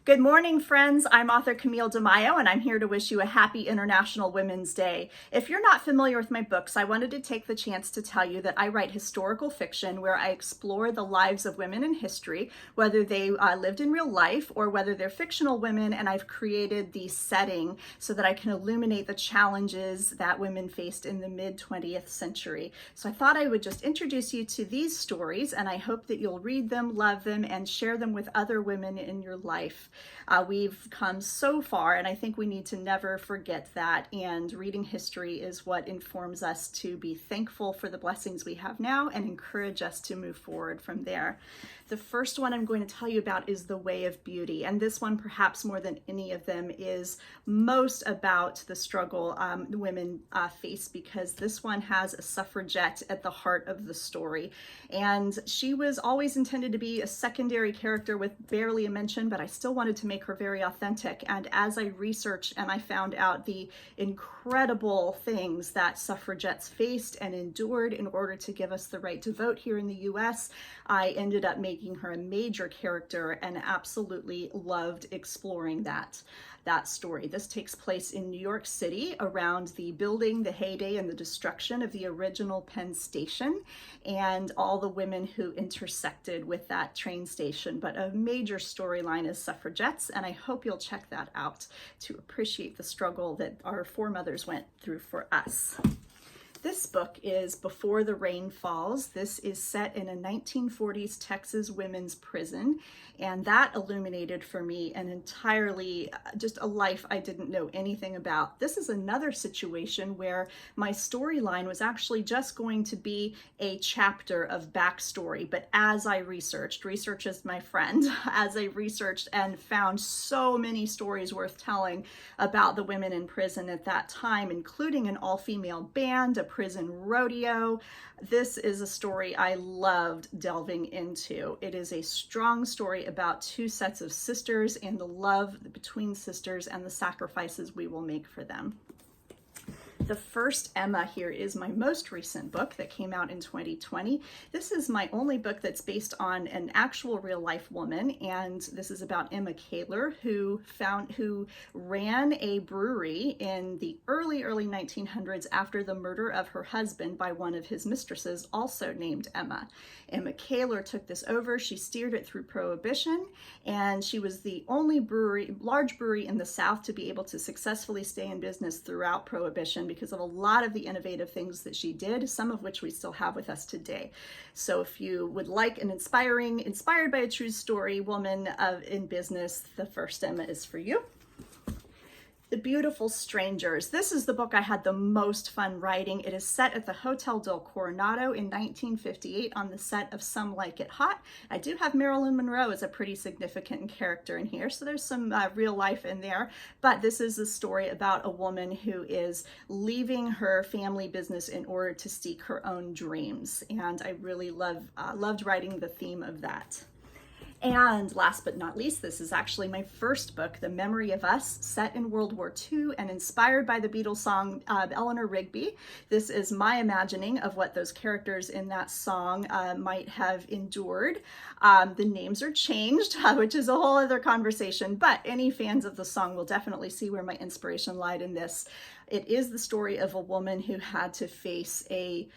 Good morning, friends. I'm author Camille Di Maio, and I'm here to wish you a happy International Women's Day. If you're not familiar with my books, I wanted to take the chance to tell you that I write historical fiction where I explore the lives of women in history, whether they lived in real life or whether they're fictional women, and I've created the setting so that I can illuminate the challenges that women faced in the mid-20th century. So I thought I would just introduce you to these stories, and I hope that you'll read them, love them, and share them with other women in your life. We've come so far, and I think we need to never forget that. And reading history is what informs us to be thankful for the blessings we have now and encourage us to move forward from there. The first one I'm going to tell you about is The Way of Beauty. And this one, perhaps more than any of them, is most about the struggle women face, because this one has a suffragette at the heart of the story. And she was always intended to be a secondary character with barely a mention, but I still wanted to make her very authentic. And as I researched and I found out the incredible things that suffragettes faced and endured in order to give us the right to vote here in the US, I ended up making her a major character and absolutely loved exploring that story. This takes place in New York City around the building, the heyday, and the destruction of the original Penn Station and all the women who intersected with that train station. But a major storyline is suffragettes, and I hope you'll check that out to appreciate the struggle that our foremothers went through for us. This book is Before the Rain Falls. This is set in a 1940s Texas women's prison, and that illuminated for me an entirely, just a life I didn't know anything about. This is another situation where my storyline was actually just going to be a chapter of backstory, but as I research is my friend, as I researched and found so many stories worth telling about the women in prison at that time, including an all-female band, a prison rodeo. This is a story I loved delving into. It is a strong story about two sets of sisters and the love between sisters and the sacrifices we will make for them. The first Emma here is my most recent book that came out in 2020. This is my only book that's based on an actual real life woman, and this is about Emma Kaler, who ran a brewery in the early 1900s after the murder of her husband by one of his mistresses, also named Emma. Emma Kaler took this over. She steered it through Prohibition, and she was the only large brewery in the South to be able to successfully stay in business throughout Prohibition, because of a lot of the innovative things that she did, some of which we still have with us today. So if you would like an inspired by a true story woman in business, the first Emma is for you. The Beautiful Strangers. This is the book I had the most fun writing. It is set at the Hotel del Coronado in 1958 on the set of Some Like It Hot. I do have Marilyn Monroe as a pretty significant character in here, so there's some real life in there. But this is a story about a woman who is leaving her family business in order to seek her own dreams. And I really loved writing the theme of that. And last but not least, this is actually my first book, The Memory of Us, set in World War II and inspired by the Beatles song Eleanor Rigby. This is my imagining of what those characters in that song might have endured. The names are changed, which is a whole other conversation, but any fans of the song will definitely see where my inspiration lied in this. It is the story of a woman who had to face a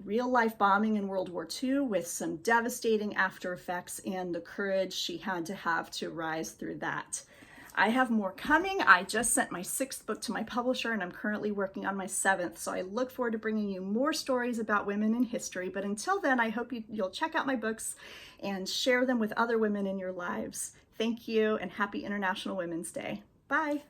real-life bombing in World War II with some devastating after effects and the courage she had to have to rise through that. I have more coming. I just sent my 6th book to my publisher, and I'm currently working on my 7th, so I look forward to bringing you more stories about women in history. But until then, I hope you'll check out my books and share them with other women in your lives. Thank you, and happy International Women's Day. Bye.